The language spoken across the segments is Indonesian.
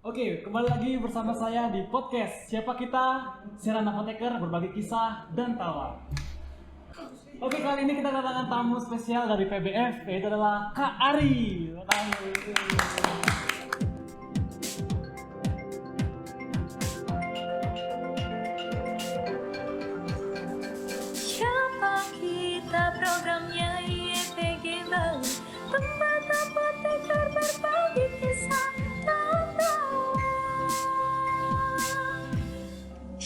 Oke, kembali lagi bersama saya di podcast Siapa Kita, Siaran Apoteker, berbagi kisah dan tawa. Oke, kali ini kita kedatangan tamu spesial dari PBF, yaitu adalah Kak Ari. Siapa kita programnya YPG Bali, tempat apoteker berbagi kisah dan tawa.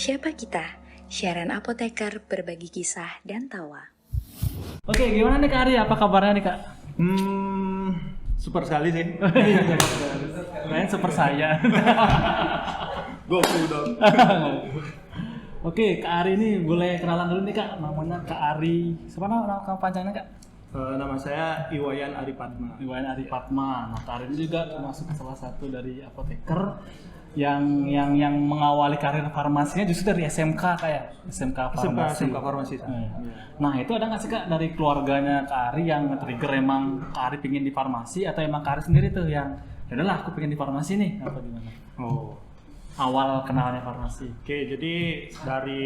Siapa kita? Siaran apoteker berbagi kisah dan tawa. Oke, gimana nih Kak Ari? Apa kabarnya nih Kak? Super sekali sih. Kalian super saya. Gokil dong. Oke, Kak Ari ini boleh kenalan dulu nih Kak. Namanya Kak Ari. Siapa nama panjangnya Kak? Nama saya Iwayan Aripatma. Iwayan Aripatma. Nah, Kak Ari ini juga termasuk salah satu dari apoteker yang mengawali karir farmasinya justru dari SMK kayak SMK Farmasi. SMK Farmasi. Nah, itu ada nggak sih Kak dari keluarganya Kak Ari yang nge-trigger emang Kak Ari pingin di farmasi atau emang Kak Ari sendiri tuh yang ya udahlah aku pengen di farmasi nih atau gimana? Oh. Awal kenalnya farmasi. Oke, jadi dari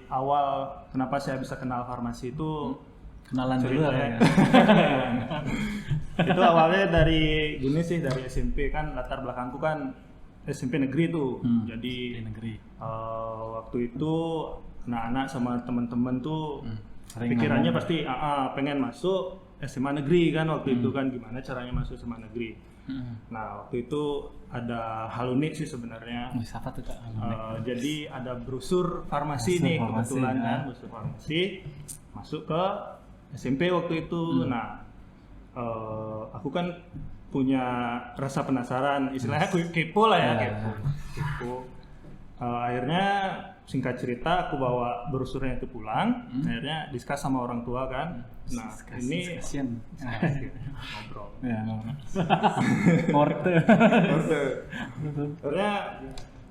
awal kenapa saya bisa kenal farmasi itu Kenalan dulu ceritanya. ya. Itu awalnya dari gini sih, dari SMP kan, latar belakangku kan SMP negeri tuh. Jadi Di negeri. waktu itu anak-anak sama teman-teman tuh Sering pikirannya ngomong. pasti pengen masuk SMA negeri kan waktu itu kan, gimana caranya masuk SMA negeri. Nah waktu itu ada hal unik sih sebenarnya. Siapa tuh Kak? Jadi ada brosur farmasi Brosur nih farmasi, kebetulan ya. kan, brosur farmasi masuk ke SMP waktu itu. Nah aku kan punya rasa penasaran, istilahnya aku kepo lah ya, kepo. Akhirnya singkat cerita aku bawa brosurnya itu pulang, akhirnya diskus sama orang tua kan. Nah ini kasihan. ngobrol. Ya, ngorte. Akhirnya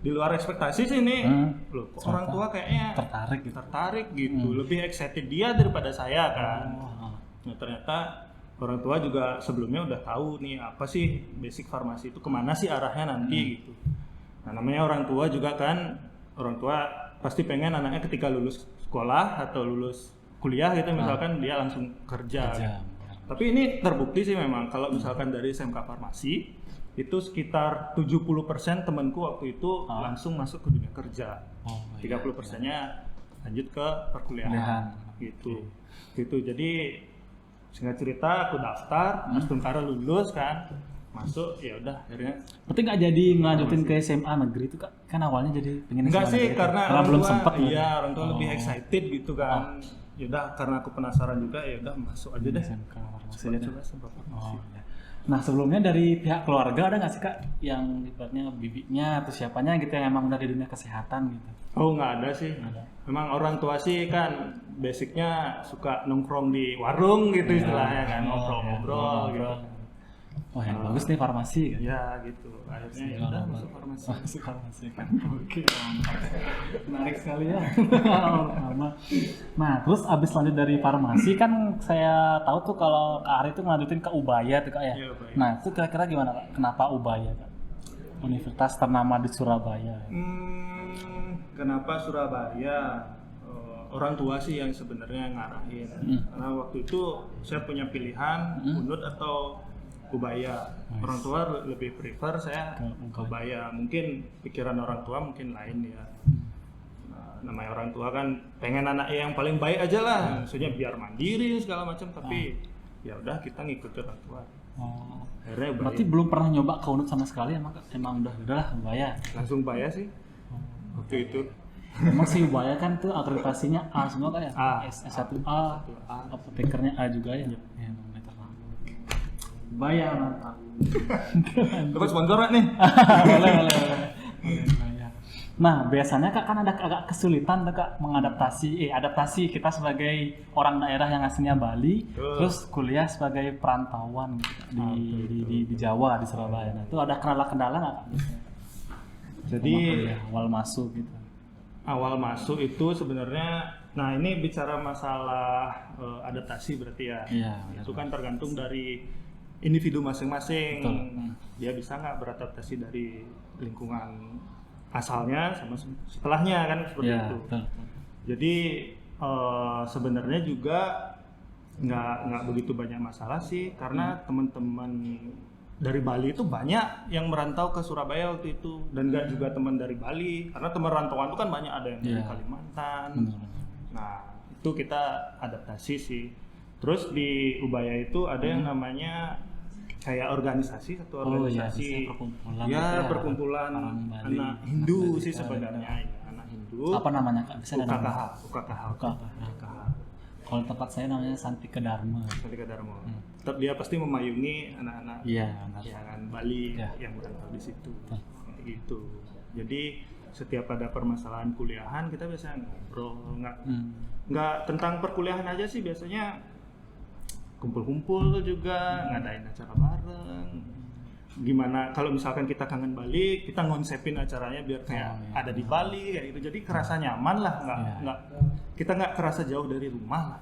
di luar ekspektasi sih nih, loh kok orang tua kayaknya tertarik gitu. gitu, lebih excited dia daripada saya kan. Oh. Nah ternyata orang tua juga sebelumnya udah tahu nih apa sih basic farmasi itu, kemana sih arahnya nanti gitu. Nah namanya orang tua juga kan, orang tua pasti pengen anaknya ketika lulus sekolah atau lulus kuliah gitu misalkan dia langsung kerja. Tapi ini terbukti sih memang kalau misalkan dari SMK Farmasi itu sekitar 70% temanku waktu itu langsung masuk ke dunia kerja. 30%-nya lanjut ke perkuliahan gitu. Gitu. Jadi singkat cerita aku daftar, Mas Tunkara lulus kan, masuk ya udah akhirnya. Berarti nggak jadi ngelanjutin ke SMA negeri itu Kak? Kan awalnya jadi pengen Enggak SMA sih, negeri karena itu. orang belum tua, sempet ya? iya orang tua lebih excited gitu kan. Ya udah karena aku penasaran juga, ya udah masuk aja deh. SMK Farmasi. Coba SMK Farmasi. Oh, ya. Nah sebelumnya dari pihak keluarga ada nggak sih Kak yang ibaratnya bibinya atau siapanya gitu yang emang udah di dunia kesehatan gitu? Oh nggak ada sih. Nggak ada. Memang orang tua sih kan basicnya suka nongkrong di warung gitu istilahnya kan, ngobrol-ngobrol gitu. Wah yang bagus nih farmasi kan? Ya gitu. Akhirnya ya udah masuk farmasi. Masuk farmasi kan? Oke, menarik sekali ya. Nah terus abis lanjut dari farmasi kan saya tahu tuh kalau Kak Ari tuh ngelanjutin ke Ubaya tuh Kak ya? Iya, Ubaya. Nah itu kira-kira gimana Kak? Kenapa Ubaya Kak? Universitas ternama di Surabaya. Kenapa Surabaya? Orang tua sih yang sebenarnya ngarahin. Karena waktu itu saya punya pilihan Unut atau Ubaya. Orang tua lebih prefer saya ke Ubaya. Mungkin pikiran orang tua mungkin lain ya. Nah, namanya orang tua kan pengen anaknya yang paling baik aja lah. Maksudnya biar mandiri segala macam. Tapi ya udah kita ngikutin orang tua. Oh. Akhirnya Ubaya. Berarti belum pernah nyoba ke Unut sama sekali emang udahlah Ubaya. Langsung Ubaya sih. Waktu itu. Emang sih Ubaya kan tuh akreditasinya A semua Kak ya? A. S1A, apotekernya A juga ya? Ya emang udah terlalu. Ubaya mantap. Dapat sponsor nggak nih? boleh. Nah biasanya Kak kan ada agak kesulitan tuh Kak adaptasi kita sebagai orang daerah yang aslinya Bali, terus kuliah sebagai perantauan di Jawa, di Surabaya. Nah itu ada kendala nggak Kak? Jadi awal masuk gitu. Awal masuk itu sebenarnya, nah ini bicara masalah adaptasi berarti ya. Iya. Itu kan tergantung dari individu masing-masing. Betul. dia bisa nggak beradaptasi dari lingkungan asalnya sama setelahnya kan seperti Ya, itu. betul. Jadi sebenarnya juga nggak begitu banyak masalah sih, karena teman-teman dari Bali itu banyak yang merantau ke Surabaya waktu itu, dan nggak juga teman dari Bali, karena teman rantauan itu kan banyak, ada yang dari Iya. Kalimantan. Benar. Nah itu kita adaptasi sih. Terus di Ubaya itu ada yang namanya kayak organisasi, satu Oh iya, organisasi, biasanya perkumpulan ya gitu ya, perkumpulan orang Bali, anak Hindu anak sih Bali, sebenarnya, ya, anak Hindu. Apa namanya Kak? Bisa ada UKKH, nama? UKKH. UKKH. Kalau tempat saya namanya Santika Dharma. Santika Dharma. Tetap dia pasti memayungi anak-anak Iya, benar. yang Bali Ya. yang merantau di situ. Betul. Gitu. Jadi setiap ada permasalahan kuliahan kita biasanya ngobrol, nggak tentang perkuliahan aja sih, biasanya kumpul-kumpul juga, ngadain acara bareng. Gimana kalau misalkan kita kangen Bali, kita ngonsepin acaranya biar kayak Oh, iya. ada di Bali kayak gitu. Jadi kerasa nyaman lah, Iya. kita nggak kerasa jauh dari rumah lah.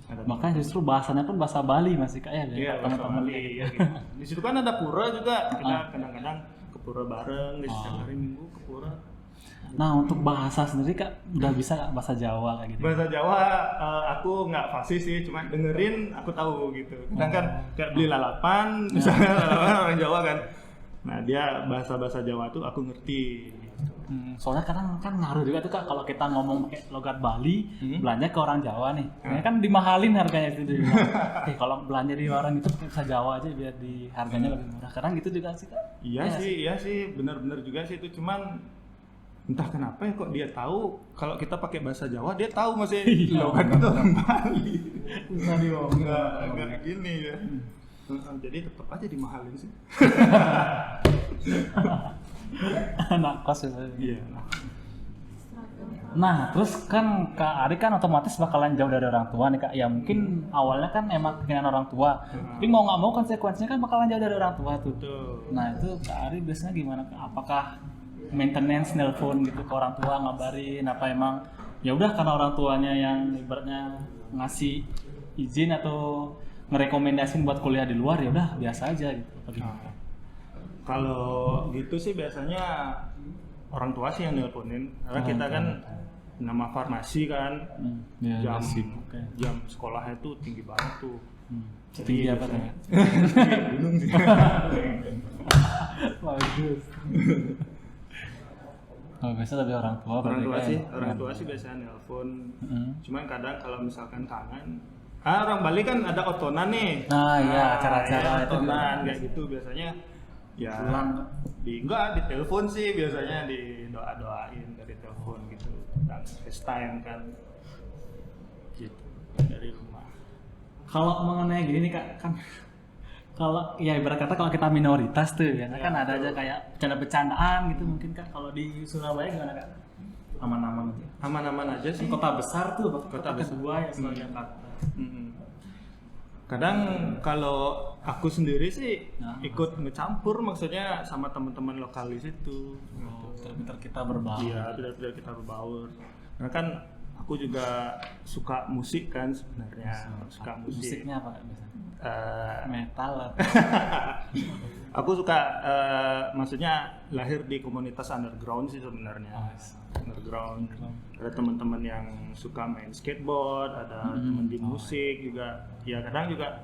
Ada Makanya justru bahasanya pun bahasa Bali masih Kak ya, Iya, teman-teman. Bali, ya, gitu. Di situ kan ada pura juga, kita kadang-kadang ke pura bareng, di setiap hari Minggu ke pura. Nah untuk bahasa sendiri Kak udah bisa Kak bahasa Jawa kayak gitu? Bahasa Jawa aku nggak fasih sih, cuma dengerin aku tahu gitu. Kadang kan kayak beli lalapan, misalnya lalapan orang Jawa kan. Nah dia bahasa Jawa tuh aku ngerti. Soalnya kadang kan ngaruh juga tuh Kak kalau kita ngomong pakai logat Bali, belanja ke orang Jawa nih. Ini kan dimahalin harganya itu dia bilang. Kalau belanja di orang itu pakai bahasa Jawa aja biar di harganya lebih murah. Kadang gitu juga sih Kak. Iya sih, benar-benar juga sih itu, cuman entah kenapa ya kok dia tahu kalau kita pakai bahasa Jawa, dia tahu masih logat itu orang Bali. Bisa diomong. Enggak gini ya. Jadi tetap aja dimahalin sih. Anak kos ya. Iya. Nah, terus kan Kak Ari kan otomatis bakalan jauh dari orang tua nih Kak. Ya mungkin awalnya kan emang keinginan orang tua. Tapi mau nggak mau konsekuensinya kan bakalan jauh dari orang tua tuh. Betul. Nah itu Kak Ari biasanya gimana Kak? Apakah maintenance nelpon gitu ke orang tua ngabarin, apa emang ya udah karena orang tuanya yang ibaratnya ngasih izin atau ngerekomendasiin buat kuliah di luar, ya udah biasa aja gitu. Apa gimana? Kalau gitu sih biasanya orang tua sih yang nelponin, karena kita kan nama farmasi kan, Ya, jam sibuk ya. jam sekolahnya tuh tinggi banget tuh. Tinggi apa tuh? biasanya- Gunung sih. Bagus. Oh, biasa lebih orang tua. orang berarti tua kan? sih, orang tua sih biasanya nelpon. Mm. Cuman kadang kalau misalkan kangen, orang Bali kan ada otonan nih. Nah, iya, acara-acara ya, itu otonan juga. kayak gitu biasanya. Ya, Pulang. enggak di telepon sih biasanya, di doain dari telepon gitu, dan FaceTime kan. Gitu dari rumah. Kalau mengenai gini nih Kak, kan kalau ya ibarat kata kalau kita minoritas tuh ya, kan ada aja kayak bercanda-bercandaan gitu mungkin Kak. Kalau di Surabaya gimana Kak? Aman-aman aja. Aman-aman aja sih. Kota besar tuh, kota besar. kedua ya setelah Jakarta. Kadang kalau aku sendiri sih Nah. ikut ngecampur, maksudnya sama teman-teman lokal di situ. Oh, pintar kita berbaur. Iya, tidak kita berbaur. Karena kan aku juga suka musik kan sebenarnya, suka musik. Musiknya apa Kak biasanya? Eh, Metal atau aku suka, maksudnya lahir di komunitas underground sih sebenarnya. Underground. Ada teman-teman yang suka main skateboard, ada teman di musik juga. Ya kadang juga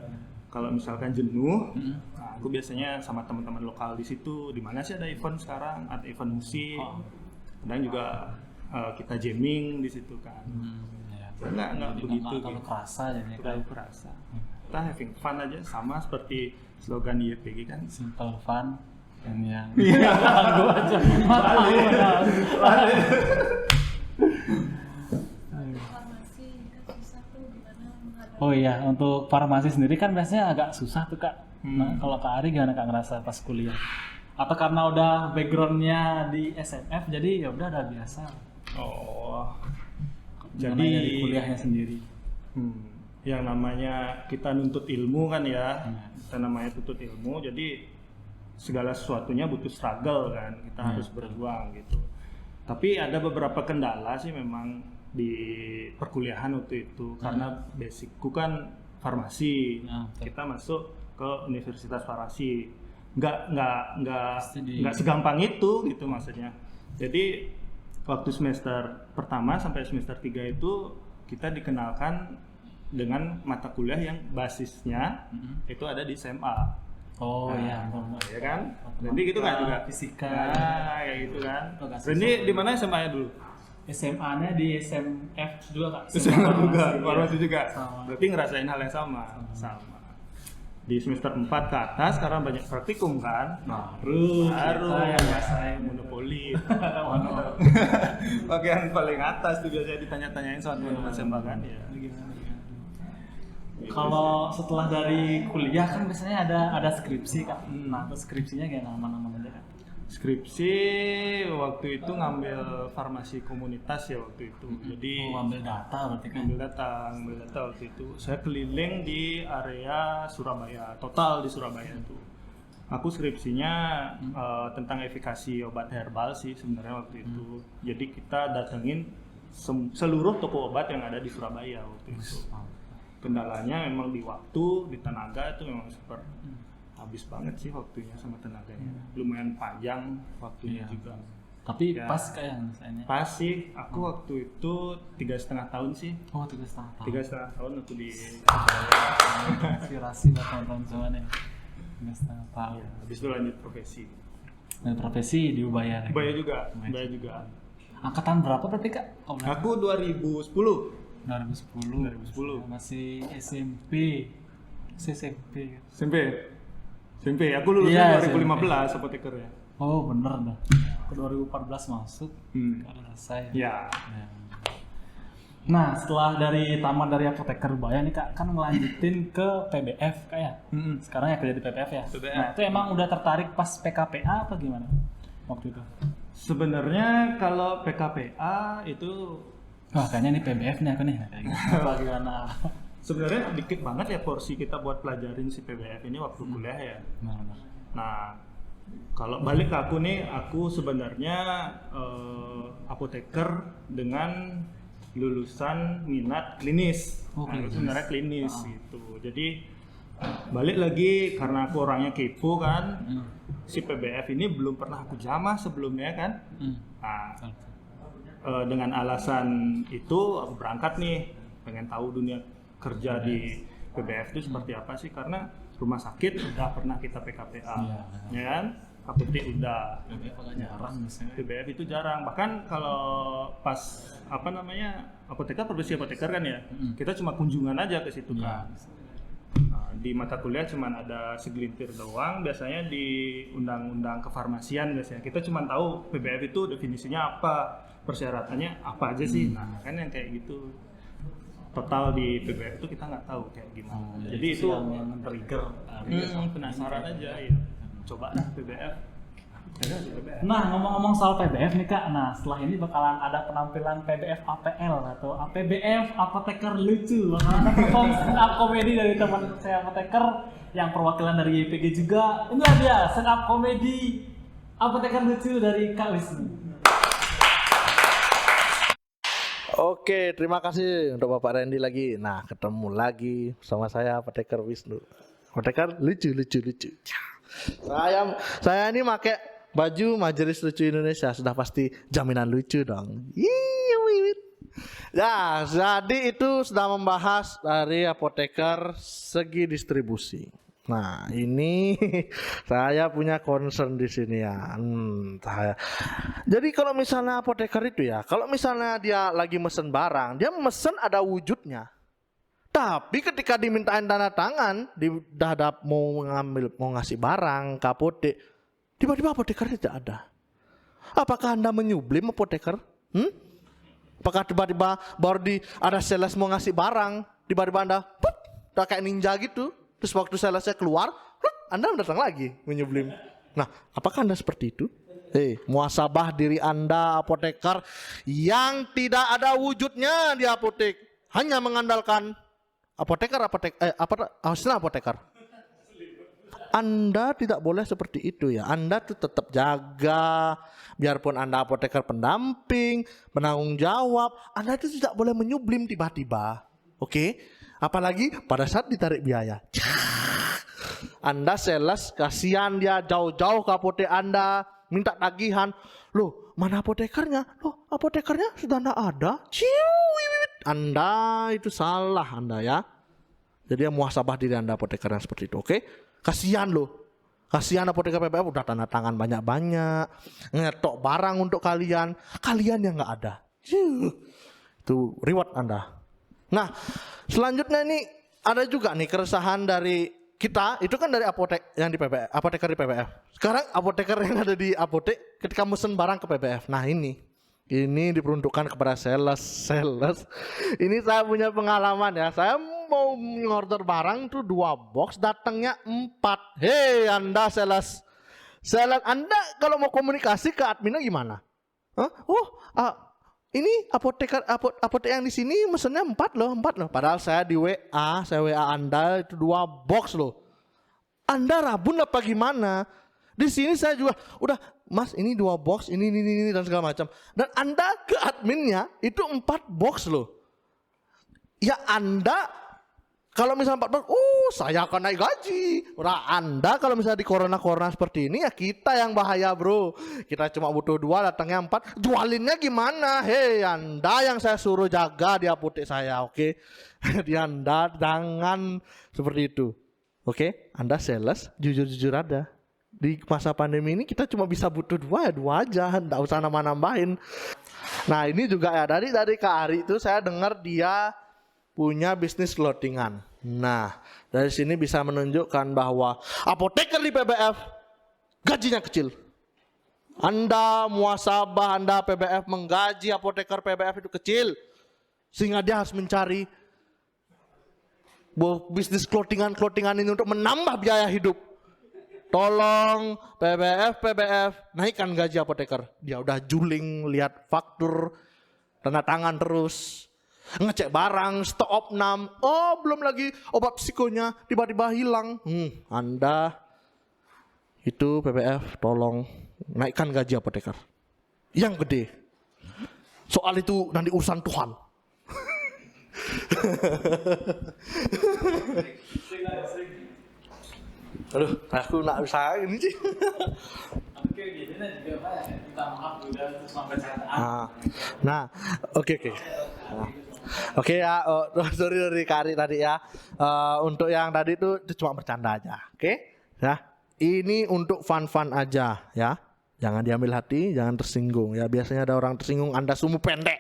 kalau misalkan jenuh, nah, aku biasanya sama teman-teman lokal di situ. Di mana sih ada event sekarang? Ada event musik. Kadang juga kita jamming di situ kan. ya. Enggak begitu. Nggak terlalu kerasa jadinya Terlalu Kak. kerasa. Kita having fun aja, sama seperti slogan YPG kan. Simple fun dan yang Iya. lagu aja. Farmasi kan susah tuh gimana menghadapi. Oh iya, untuk farmasi sendiri kan biasanya agak susah tuh Kak. Nah, kalau Kak Ari gimana Kak ngerasa pas kuliah? Atau karena udah backgroundnya di SMF jadi ya udah biasa. Oh. Gimana Jadi dari kuliahnya sendiri. yang namanya kita nuntut ilmu kan ya. Hmm. Kita namanya tuntut ilmu, jadi segala sesuatunya butuh struggle kan. Kita harus berjuang gitu. Tapi ada beberapa kendala sih memang di perkuliahan waktu itu, karena basicku kan farmasi. Nah, betul. Kita masuk ke Universitas Farmasi. nggak segampang itu gitu maksudnya. Jadi waktu semester pertama sampai semester 3 itu kita dikenalkan dengan mata kuliah yang basisnya itu ada di SMA. Oh iya, Ya kan? Randy gitu kan juga fisika. Nah, kayak gitu kan. Agak Randy susah. di mana SMA-nya dulu? SMA-nya di SMF juga Kak. SMA juga, farmasi Iya. juga. Sama. Berarti ngerasain hal yang sama. Di semester 4 ke atas karena banyak praktikum kan. Baru kita yang ngerasain monopoli. Waduh. Bagian paling atas tuh biasanya ditanya-tanyain sama teman-teman SMA kan ya. Gimana? Kalau setelah dari kuliah kan biasanya ada skripsi Kak. Nah, terus skripsinya kayak nama-nama aja Kak. Skripsi waktu itu ngambil farmasi komunitas ya waktu itu. Jadi Ambil data berarti kan. ngambil data waktu itu. Saya keliling di area Surabaya, total di Surabaya itu. Aku skripsinya tentang efikasi obat herbal sih sebenarnya waktu itu. Jadi kita datengin seluruh toko obat yang ada di Surabaya waktu itu. Kendalanya memang di waktu, di tenaga itu memang super habis banget sih waktunya sama tenaganya. Lumayan panjang waktunya Iya. juga. Tapi Ya. pas kayak misalnya. Pas sih, aku waktu itu 3,5 tahun sih. Oh, 3,5 tahun. 3,5 tahun aku di Inspirasi buat teman-teman semua nih. 3,5 tahun. habis itu lanjut profesi. Dan profesi di Ubaya lagi. Ubaya juga. Angkatan berapa berarti Kak? Oh, Aku 2010. 2010. 2010. Masih SMP. SMP. SMP. Aku lulusnya Iya, 2015 apoteker ya. Oh, bener dah. Ke 2014 masuk. Kalau selesai. Ya. Ya. Nah, setelah tamat dari apoteker Ubaya nih Kak, kan ngelanjutin ke PBF Kak ya? Sekarang ya kerja di PBF ya? PBF. Nah, itu emang udah tertarik pas PKPA apa gimana waktu itu? Sebenarnya kalau PKPA itu Wah, kayaknya nih PBF nih aku nih. Kayak gitu. Apa gimana? sebenarnya dikit banget ya porsi kita buat pelajarin si PBF ini waktu kuliah ya. Benar-benar. Nah, kalau balik ke aku nih, aku sebenarnya apoteker dengan lulusan minat klinis. Oh, Nah, itu klinis. sebenarnya klinis gitu. Jadi balik lagi karena aku orangnya kepo kan, si PBF ini belum pernah aku jamah sebelumnya kan. Nah, dengan alasan itu aku berangkat nih, pengen tahu dunia kerja di PBF itu seperti apa sih, karena rumah sakit udah pernah kita PKPA, ya kan? Apotek udah, PBF agak jarang misalnya. PBF itu jarang. Bahkan kalau pas profesi apoteker kan ya, kita cuma kunjungan aja ke situ kan. Nah, di mata kuliah cuma ada segelintir doang, biasanya di undang-undang kefarmasian biasanya. Kita cuma tahu PBF itu definisinya apa, persyaratannya apa aja sih. Nah, kan yang kayak gitu. Total di PBF itu kita nggak tahu kayak gimana. Jadi itu yang trigger. penasaran aja ya. Coba dah PBF. Ada di PBF. Nah, ngomong-ngomong soal PBF nih Kak, nah setelah ini bakalan ada penampilan PBF APL atau PBF Apoteker Lucu. Bakalan ada perform stand up komedi dari teman saya apoteker yang perwakilan dari YPG juga. Inilah dia stand up komedi Apoteker Lucu dari Kak Wisnu. Oke, terima kasih untuk Bapak Randy lagi. Nah, ketemu lagi sama saya Apoteker Wisnu. Apoteker lucu. Saya ini pakai baju Majelis Lucu Indonesia, sudah pasti jaminan lucu dong. Ya, jadi itu sudah membahas dari apoteker segi distribusi. Nah, ini saya punya concern di sini ya. Jadi kalau misalnya apoteker itu ya, kalau misalnya dia lagi mesen barang, dia mesen ada wujudnya. Tapi ketika dimintain tanda tangan, dihadap mau ngasih barang ke apotek, tiba-tiba apoteker tidak ada. Apakah Anda menyublim apoteker? Apakah tiba-tiba baru ada sales mau ngasih barang, tiba-tiba Anda udah kayak ninja gitu, terus waktu salesnya keluar, Anda datang lagi menyublim. Nah, apakah Anda seperti itu? Muhasabah diri Anda apoteker yang tidak ada wujudnya di apotek, hanya mengandalkan apoteker. Anda tidak boleh seperti itu ya. Anda tuh tetap jaga, biarpun Anda apoteker pendamping, penanggung jawab, Anda itu tidak boleh menyublim tiba-tiba. Oke? Apalagi pada saat ditarik biaya. Anda sales, kasihan dia jauh-jauh ke apotek Anda, minta tagihan. Loh, mana apotekernya? Loh, apotekernya sudah tidak ada. Anda itu salah Anda ya. Jadi muhasabah diri Anda apoteker yang seperti itu, oke? Kasihan loh. Kasihan apoteker PPF udah tanda tangan banyak-banyak, ngetok barang untuk kalian yang nggak ada. Itu reward Anda. Nah, selanjutnya ini ada juga nih keresahan dari kita, itu kan dari apotek yang di PPF, apoteker di PPF. Sekarang apoteker yang ada di apotek ketika mesen barang ke PPF. Nah, ini diperuntukkan kepada sales. Ini saya punya pengalaman ya. Saya mau ngorder barang tuh 2 box, datangnya 4. Hei Anda sales Anda kalau mau komunikasi ke adminnya gimana? Hah? Ini apotek yang di sini mesennya 4 loh. Padahal saya di WA, Anda itu 2 box loh. Anda rabun apa gimana? Di sini saya juga udah, Mas ini 2 box, ini dan segala macam. Dan Anda ke adminnya itu 4 box loh. Ya Anda kalau misalnya 4 box, saya akan naik gaji. Nah, Anda kalau misalnya di corona seperti ini ya kita yang bahaya bro. Kita cuma butuh 2, datangnya 4. Jualinnya gimana? Hei Anda yang saya suruh jaga di apotek saya, oke? Jadi Anda jangan seperti itu. Oke? Anda sales, jujur ada. Di masa pandemi ini kita cuma bisa butuh 2 aja, nggak usah nambah-nambahin. Nah ini juga ya dari Kak Ari itu saya dengar dia punya bisnis clothingan. Nah, dari sini bisa menunjukkan bahwa apoteker di PBF gajinya kecil. Anda muhasabah, Anda PBF menggaji apoteker PBF itu kecil, sehingga dia harus mencari bisnis clothingan ini untuk menambah biaya hidup. Tolong PBF naikkan gaji apoteker. Dia udah juling, lihat faktur, tanda tangan terus. Ngecek barang, stok opnam, belum lagi obat psikonya tiba-tiba hilang. Anda itu PPF tolong naikkan gaji apoteker yang gede. Soal itu nanti urusan Tuhan. Aduh, aku nggak bisa ini sih. Nah, oke. Oke ya, sorry dari Kari tadi ya. Untuk yang tadi itu cuma bercanda aja, oke? Ya, ini untuk fun aja ya. Jangan diambil hati, jangan tersinggung ya. Biasanya ada orang tersinggung, Anda sumbu pendek.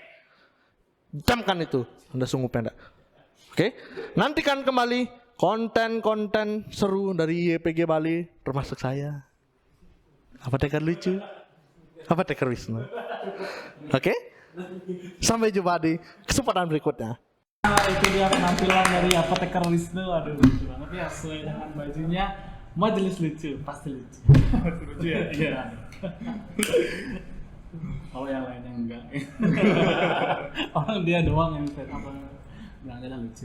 Camkan itu, Anda sumbu pendek. Oke? Nantikan kembali konten-konten seru dari YPG Bali, termasuk saya. Apoteker lucu, apoteker Wisnu. Oke? Sampai jumpa di kesempatan berikutnya. Itu dia penampilan dari apoteker Wisnu. Aduh lucu banget ya, sesuai dengan bajunya. Majelis lucu, pasti lucu. Lucu ya? Iya. Kalau yang lainnya enggak. Orang dia doang yang apa? Enggak ada lucu.